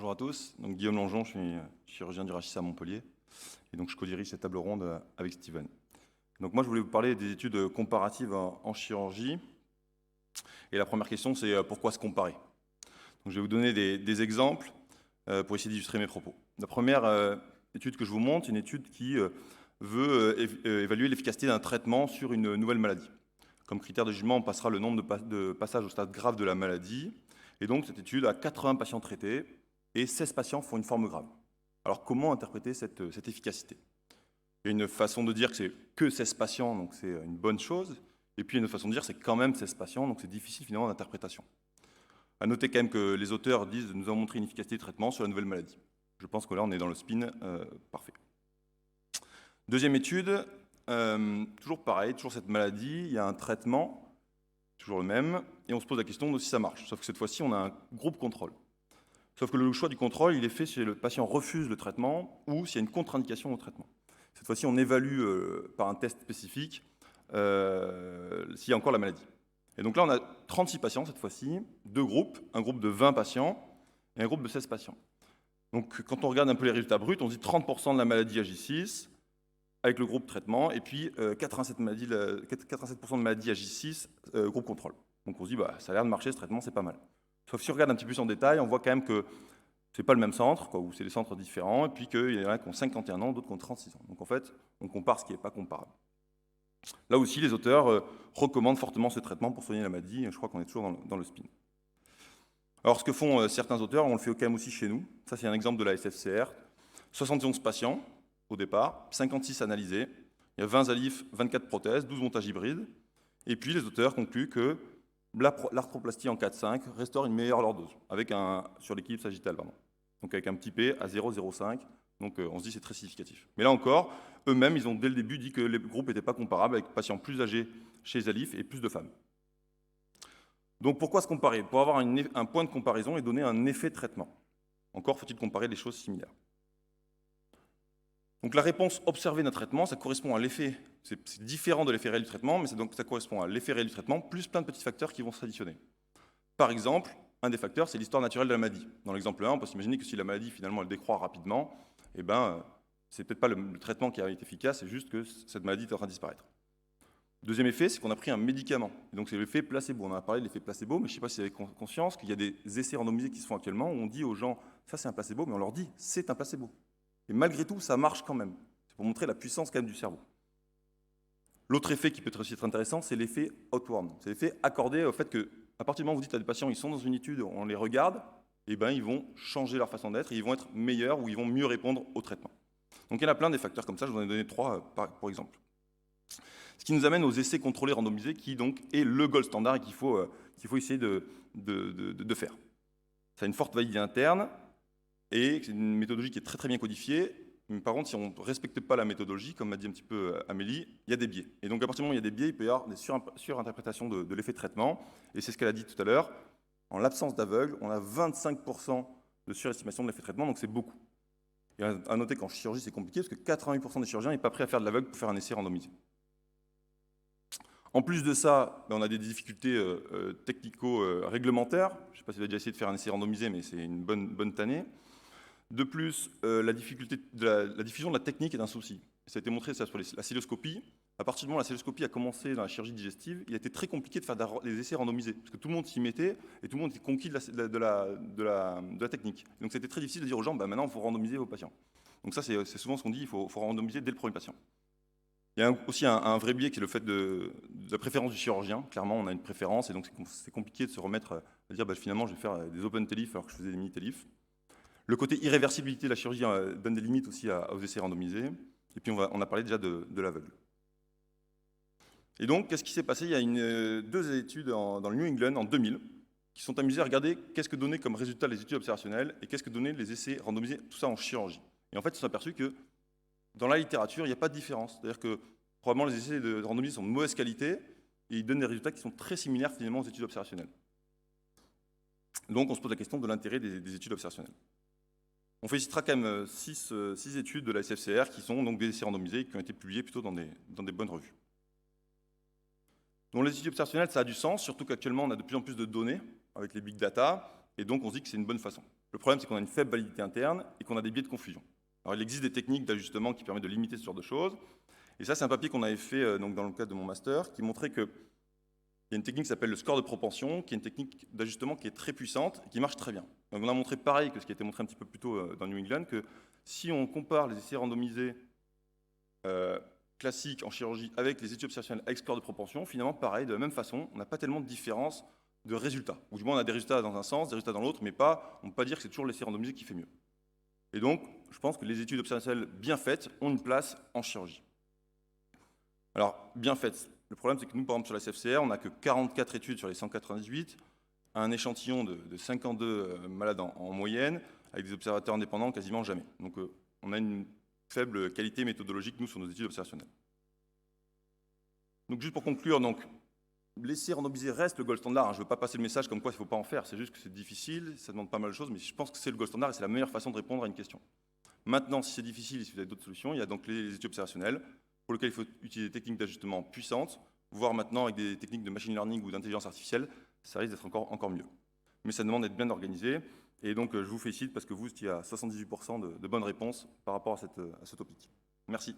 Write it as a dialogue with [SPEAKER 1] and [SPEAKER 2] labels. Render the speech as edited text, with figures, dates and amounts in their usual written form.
[SPEAKER 1] Bonjour à tous, donc Guillaume Longeon, je suis chirurgien du rachis à Montpellier et donc je co-dirige cette table ronde avec Steven. Donc moi je voulais vous parler des études comparatives en chirurgie et la première question c'est pourquoi se comparer. Donc je vais vous donner des exemples pour essayer d'illustrer mes propos. La première étude que je vous montre, c'est une étude qui veut évaluer l'efficacité d'un traitement sur une nouvelle maladie. Comme critère de jugement, on passera le nombre de passages au stade grave de la maladie. Et donc, cette étude a 80 patients traités et 16 patients font une forme grave. Alors, comment interpréter cette efficacité? Il y a une façon de dire que c'est que 16 patients, donc c'est une bonne chose. Et puis, il y a une autre façon de dire que c'est quand même 16 patients, donc c'est difficile finalement d'interprétation. À noter quand même que les auteurs disent nous avons montré une efficacité de traitement sur la nouvelle maladie. Je pense que là, on est dans le spin parfait. Deuxième étude, toujours pareil, toujours cette maladie, il y a un traitement, toujours le même, et on se pose la question de si ça marche. Sauf que cette fois-ci, on a un groupe contrôle. Sauf que le choix du contrôle, il est fait si le patient refuse le traitement ou s'il y a une contre-indication au traitement. Cette fois-ci, on évalue par un test spécifique s'il y a encore la maladie. Et donc là, on a 36 patients cette fois-ci, deux groupes, un groupe de 20 patients et un groupe de 16 patients. Donc quand on regarde un peu les résultats bruts, on dit 30% de la maladie à J6 avec le groupe traitement, et puis 87% de maladies à J6, groupe contrôle. Donc on se dit, ça a l'air de marcher, ce traitement, c'est pas mal. Sauf si on regarde un petit peu plus en détail, on voit quand même que c'est pas le même centre, ou c'est des centres différents, et puis qu'il y en a qui ont 51 ans, d'autres qui ont 36 ans. Donc en fait, on compare ce qui n'est pas comparable. Là aussi, les auteurs recommandent fortement ce traitement pour soigner la maladie, je crois qu'on est toujours dans le spin. Alors ce que font certains auteurs, on le fait quand même aussi chez nous. Ça, c'est un exemple de la SFCR. 71 patients au départ, 56 analysés, il y a 20 alifs, 24 prothèses, 12 montages hybrides. Et puis les auteurs concluent que l'arthroplastie en 4-5 restaure une meilleure lordose, sur l'équilibre sagittal, donc avec un petit P à 0,05. Donc on se dit c'est très significatif. Mais là encore, eux-mêmes, ils ont dès le début dit que les groupes n'étaient pas comparables avec patients plus âgés chez les alifs et plus de femmes. Donc pourquoi se comparer? Pour avoir un point de comparaison et donner un effet de traitement. Encore faut-il comparer des choses similaires. Donc la réponse observée d'un traitement, ça correspond à l'effet, c'est différent de l'effet réel du traitement, mais donc ça correspond à l'effet réel du traitement, plus plein de petits facteurs qui vont s'additionner. Par exemple, un des facteurs, c'est l'histoire naturelle de la maladie. Dans l'exemple 1, on peut s'imaginer que si la maladie, finalement, elle décroît rapidement, c'est peut-être pas le traitement qui a été efficace, c'est juste que cette maladie est en train de disparaître. Deuxième effet, c'est qu'on a pris un médicament. Et donc c'est l'effet placebo. On a parlé de l'effet placebo, mais je ne sais pas si vous avez conscience qu'il y a des essais randomisés qui se font actuellement où on dit aux gens, ça c'est un placebo, mais on leur dit, c'est un placebo. Et malgré tout, ça marche quand même. C'est pour montrer la puissance quand même du cerveau. L'autre effet qui peut aussi être intéressant, c'est l'effet outward. C'est l'effet accordé au fait qu'à partir du moment où vous dites à des patients, ils sont dans une étude, on les regarde, et ils vont changer leur façon d'être, et ils vont être meilleurs ou ils vont mieux répondre au traitement. Donc il y en a plein des facteurs comme ça, je vous en ai donné 3 pour exemple. Ce qui nous amène aux essais contrôlés randomisés, qui donc est le gold standard et qu'il faut essayer de faire. Ça a une forte validité interne, et c'est une méthodologie qui est très très bien codifiée. Mais par contre, si on ne respecte pas la méthodologie, comme m'a dit un petit peu Amélie, il y a des biais. Et donc à partir du moment où il y a des biais, il peut y avoir des surinterprétations de l'effet de traitement. Et c'est ce qu'elle a dit tout à l'heure. En l'absence d'aveugle, on a 25% de surestimation de l'effet de traitement, donc c'est beaucoup. Et à noter qu'en chirurgie, c'est compliqué, parce que 88% des chirurgiens n'est pas prêt à faire de l'aveugle pour faire un essai randomisé. En plus de ça, on a des difficultés technico-réglementaires. Je ne sais pas si vous avez déjà essayé de faire un essai randomisé, mais c'est une bonne tannée. De plus, la difficulté la diffusion de la technique est un souci. Ça a été montré ça sur la cœlioscopie. À partir du moment où la cœlioscopie a commencé dans la chirurgie digestive, il a été très compliqué de faire des essais randomisés, parce que tout le monde s'y mettait et tout le monde était conquis de la technique. Donc c'était très difficile de dire aux gens, maintenant il faut randomiser vos patients. Donc ça, c'est souvent ce qu'on dit, il faut randomiser dès le premier patient. Il y a aussi un vrai biais qui est le fait de la préférence du chirurgien. Clairement, on a une préférence et donc c'est compliqué de se remettre à dire finalement je vais faire des open TELIF alors que je faisais des mini TELIF. Le côté irréversibilité de la chirurgie donne des limites aussi aux essais randomisés. Et puis on a parlé déjà de l'aveugle. Et donc, qu'est-ce qui s'est passé? Il y a deux études dans le New England en 2000 qui sont amusées à regarder qu'est-ce que donnaient comme résultat les études observationnelles et qu'est-ce que donnaient les essais randomisés, tout ça en chirurgie. Et en fait, ils se sont aperçus que dans la littérature, il n'y a pas de différence. C'est-à-dire que probablement les essais de randomisés sont de mauvaise qualité et ils donnent des résultats qui sont très similaires finalement aux études observationnelles. Donc, on se pose la question de l'intérêt des études observationnelles. On félicitera quand même 6 études de la SFCR qui sont donc des essais randomisés et qui ont été publiées plutôt dans des bonnes revues. Donc les études observationnelles, ça a du sens, surtout qu'actuellement on a de plus en plus de données avec les big data, et donc on se dit que c'est une bonne façon. Le problème, c'est qu'on a une faible validité interne et qu'on a des biais de confusion. Alors, il existe des techniques d'ajustement qui permettent de limiter ce genre de choses. Et ça, c'est un papier qu'on avait fait donc, dans le cadre de mon master, qui montrait qu'il y a une technique qui s'appelle le score de propension, qui est une technique d'ajustement qui est très puissante et qui marche très bien. Donc, on a montré pareil que ce qui a été montré un petit peu plus tôt dans New England, que si on compare les essais randomisés classiques en chirurgie avec les études observationnelles avec score de proportion, finalement, pareil, de la même façon, on n'a pas tellement de différence de résultats. Ou du moins, on a des résultats dans un sens, des résultats dans l'autre, mais on ne peut pas dire que c'est toujours l'essai randomisé qui fait mieux. Et donc, je pense que les études observationnelles bien faites ont une place en chirurgie. Alors, bien faites. Le problème, c'est que nous, par exemple, sur la CFCR, on n'a que 44 études sur les 198, un échantillon de 52 malades en moyenne, avec des observateurs indépendants quasiment jamais. Donc, on a une faible qualité méthodologique, nous, sur nos études observationnelles. Donc, juste pour conclure, l'essai randomisé reste le gold standard. Je ne veux pas passer le message comme quoi il ne faut pas en faire, c'est juste que c'est difficile, ça demande pas mal de choses, mais je pense que c'est le gold standard et c'est la meilleure façon de répondre à une question. Maintenant, si c'est difficile, si vous avez d'autres solutions, il y a donc les études observationnelles, pour lesquelles il faut utiliser des techniques d'ajustement puissantes, voire maintenant avec des techniques de machine learning ou d'intelligence artificielle, ça risque d'être encore mieux. Mais ça demande d'être bien organisé, et donc je vous félicite parce que vous étiez à 78% de bonnes réponses par rapport à ce topic. Merci.